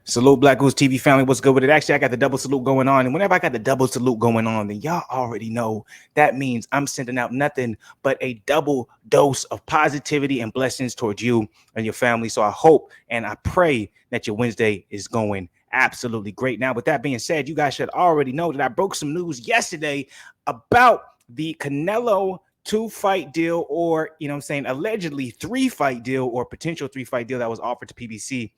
Salute Black Goose TV family. What's good with it? Actually, I got the double salute going on. And whenever I got the double salute going on, then y'all already know that means I'm sending out nothing but a double dose of positivity and blessings towards you and your family. So I hope and I pray that your Wednesday is going absolutely great. Now, with that being said, you guys should already know that I broke some news yesterday about the Canelo 2-fight deal, or allegedly 3-fight deal or potential 3-fight deal that was offered to PBC.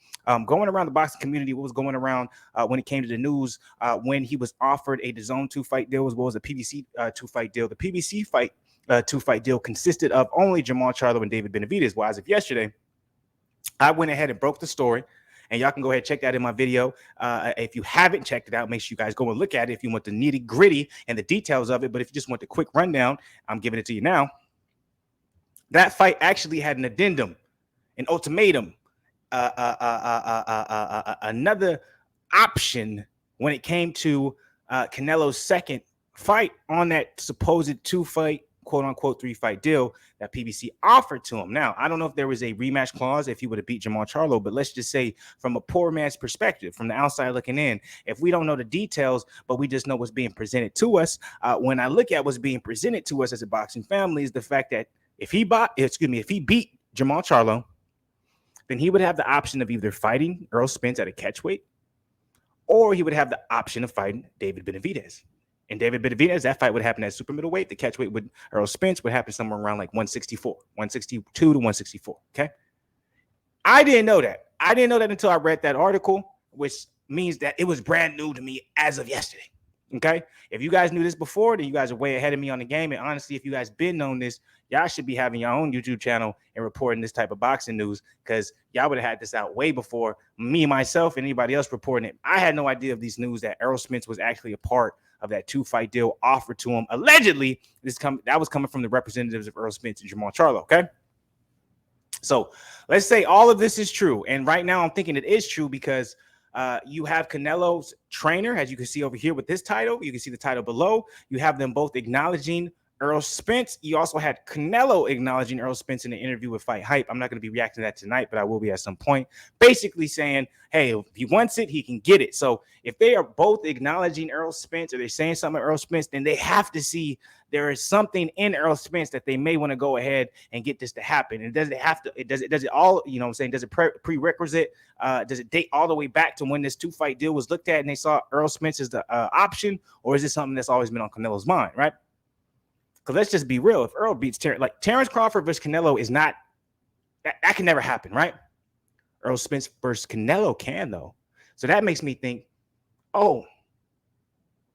Going around the boxing community, what was going around when it came to the news when he was offered a DAZN 2-fight deal as well as a PBC 2-fight deal. The PBC fight 2-fight deal consisted of only Jamal Charlo and David Benavidez. Well, as of yesterday, I went ahead and broke the story. And y'all can go ahead and check that in my video. If you haven't checked it out, make sure you guys go and look at it if you want the nitty gritty and the details of it. But if you just want the quick rundown, I'm giving it to you now. That fight actually had an addendum, an ultimatum, another option when it came to Canelo's second fight on that supposed 2-fight, quote unquote 3-fight deal that PBC offered to him. Now, I don't know if there was a rematch clause if he would have beat Jamal Charlo, but let's just say from a poor man's perspective, from the outside looking in, if we don't know the details, but we just know what's being presented to us, when I look at what's being presented to us as a boxing family is the fact that if he beat Jamal Charlo, then he would have the option of either fighting Errol Spence at a catchweight, or he would have the option of fighting David Benavidez. And David Benavidez, that fight would happen at super middleweight. The catchweight with Errol Spence would happen somewhere around like 162 to 164. Okay. I didn't know that. I didn't know that until I read that article, which means that it was brand new to me as of yesterday. Okay. If you guys knew this before, then you guys are way ahead of me on the game. And honestly, if you guys been known this, y'all should be having your own YouTube channel and reporting this type of boxing news, because y'all would have had this out way before me, myself, and anybody else reporting it. I had no idea of these news that Errol Spence was actually a part of that 2-fight deal offered to him. Allegedly, that was coming from the representatives of Errol Spence and Jamal Charlo. Okay. So let's say all of this is true. And right now I'm thinking it is true because you have Canelo's trainer, as you can see over here with this title. You can see the title below. You have them both acknowledging Errol Spence. You also had Canelo acknowledging Errol Spence in an interview with Fight Hype. I'm not going to be reacting to that tonight, but I will be at some point. Basically saying, hey, if he wants it, he can get it. So if they are both acknowledging Errol Spence or they're saying something about Errol Spence, then they have to see there is something in Errol Spence that they may want to go ahead and get this to happen. And does it all, does it prerequisite? Does it date all the way back to when this 2-fight deal was looked at and they saw Errol Spence as the option? Or is it something that's always been on Canelo's mind, right? Because let's just be real. If Errol beats Terrence Crawford versus Canelo is not, that can never happen, right? Errol Spence versus Canelo can, though. So that makes me think, oh,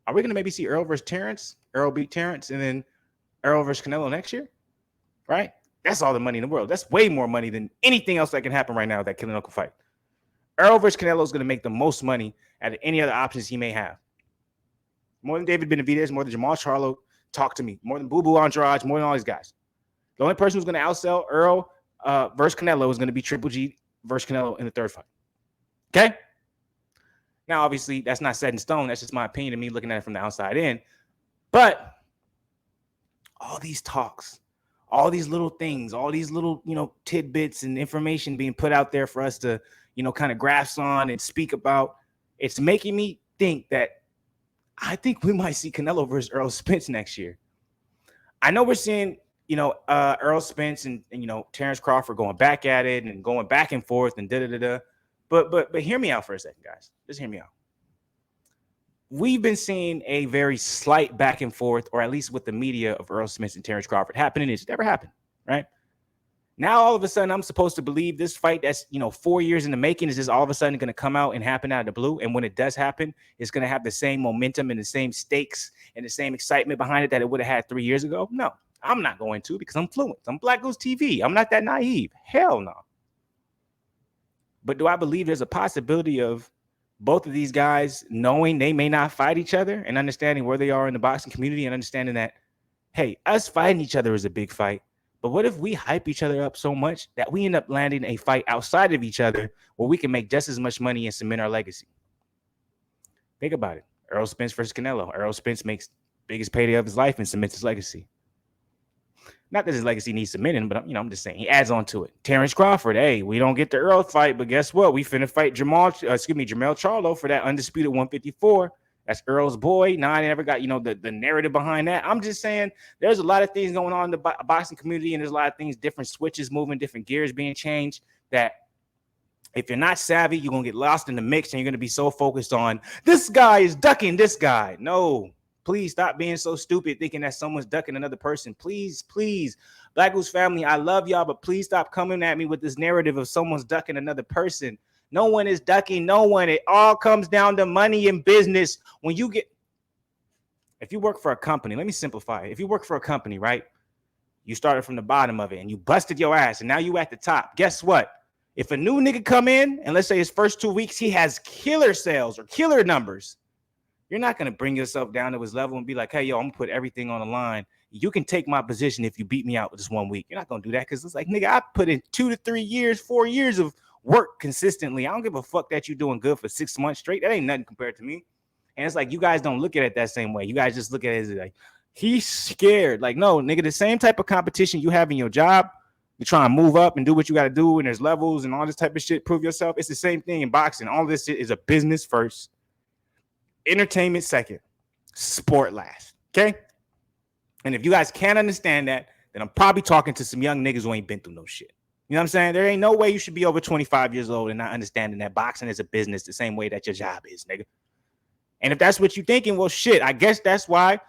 are we going to maybe see Errol versus Terrence? Errol beat Terrence and then Errol versus Canelo next year, right? That's all the money in the world. That's way more money than anything else that can happen right now that Canelo can fight. Errol versus Canelo is going to make the most money out of any other options he may have. More than David Benavidez, more than Jamal Charlo. Talk to me. More than Boo Boo Andrade, more than all these guys. The only person who's going to outsell Errol versus Canelo is going to be Triple G versus Canelo in the 3rd fight. Okay? Now, obviously, that's not set in stone. That's just my opinion and me looking at it from the outside in. But all these talks, all these little things, all these little, tidbits and information being put out there for us to, kind of grasp on and speak about, it's making me think that I think we might see Canelo versus Errol Spence next year. I know we're seeing, Errol Spence and Terrence Crawford going back at it and going back and forth and da-da-da-da. But hear me out for a second, guys. Just hear me out. We've been seeing a very slight back and forth, or at least with the media, of Errol Spence and Terrence Crawford happening. It's never happened, right? Now, all of a sudden, I'm supposed to believe this fight that's, 4 years in the making is just all of a sudden going to come out and happen out of the blue. And when it does happen, it's going to have the same momentum and the same stakes and the same excitement behind it that it would have had 3 years ago. No, I'm not going to, because I'm fluent. I'm BlakGooseTV. I'm not that naive. Hell no. But do I believe there's a possibility of both of these guys knowing they may not fight each other and understanding where they are in the boxing community and understanding that, hey, us fighting each other is a big fight. But what if we hype each other up so much that we end up landing a fight outside of each other where we can make just as much money and cement our legacy? Think about it. Errol Spence versus Canelo. Errol Spence makes biggest payday of his life and cements his legacy. Not that his legacy needs cementing, but I'm just saying he adds on to it. Terrence Crawford, hey, we don't get the Earl fight, but guess what? We finna fight Jermell Charlo for that undisputed 154. That's Earl's boy. Nah, I never got, the narrative behind that. I'm just saying there's a lot of things going on in the boxing community, and there's a lot of things, different switches moving, different gears being changed, that if you're not savvy, you're going to get lost in the mix, and you're going to be so focused on this guy is ducking this guy. No, please stop being so stupid thinking that someone's ducking another person. Please, please. Black Goose family, I love y'all, but please stop coming at me with this narrative of someone's ducking another person. No one is ducking no one. It all comes down to money and business. If you work for a company, let me simplify it. If you work for a company, right, you started from the bottom of it and you busted your ass and now you at the top. Guess what? If a new nigga come in and let's say his first 2 weeks, he has killer sales or killer numbers, you're not going to bring yourself down to his level and be like, hey, yo, I'm going to put everything on the line. You can take my position if you beat me out with this 1 week. You're not going to do that because it's like, nigga, I put in 2 to 3 years, 4 years of work consistently. I don't give a fuck that you're doing good for 6 months straight. That ain't nothing compared to me. And it's like, you guys don't look at it that same way. You guys just look at it as like, he's scared. Like, no, nigga, the same type of competition you have in your job, you try and move up and do what you got to do, and there's levels and all this type of shit, prove yourself. It's the same thing in boxing. All this shit is a business first, entertainment second, sport last, okay? And if you guys can't understand that, then I'm probably talking to some young niggas who ain't been through no shit. You know what I'm saying? There ain't no way you should be over 25 years old and not understanding that boxing is a business the same way that your job is, nigga. And if that's what you're thinking, well, shit, I guess that's why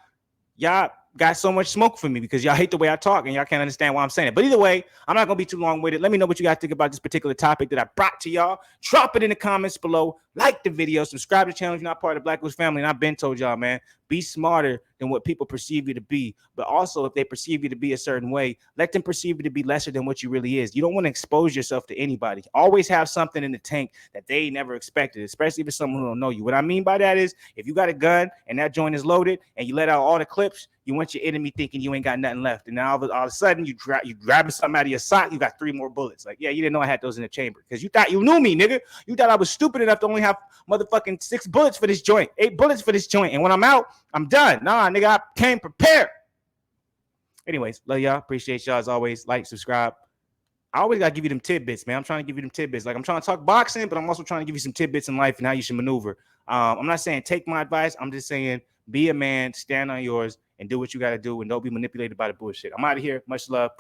y'all got so much smoke for me, because y'all hate the way I talk and y'all can't understand why I'm saying it. But either way, I'm not going to be too long with it. Let me know what you guys think about this particular topic that I brought to y'all. Drop it in the comments below. Like the video. Subscribe to the channel if you're not part of the Black Goose family. And I've been told y'all, man, be smarter than what people perceive you to be. But also, if they perceive you to be a certain way, let them perceive you to be lesser than what you really is. You don't want to expose yourself to anybody. Always have something in the tank that they never expected, especially if it's someone who don't know you. What I mean by that is, if you got a gun and that joint is loaded and you let out all the clips, you want your enemy thinking you ain't got nothing left. And now all of a sudden you grabbing something out of your sock, you got 3 more bullets. Like, yeah, you didn't know I had those in the chamber because you thought you knew me, nigga. You thought I was stupid enough to only have motherfucking 6 bullets for this joint, 8 bullets for this joint. And when I'm out, I'm done. Nah, nigga, I came prepared. Anyways, love y'all. Appreciate y'all as always. Like, subscribe. I always got to give you them tidbits, man. I'm trying to give you them tidbits. Like, I'm trying to talk boxing, but I'm also trying to give you some tidbits in life and how you should maneuver. I'm not saying take my advice. I'm just saying be a man, stand on yours, and do what you got to do, and don't be manipulated by the bullshit. I'm out of here. Much love.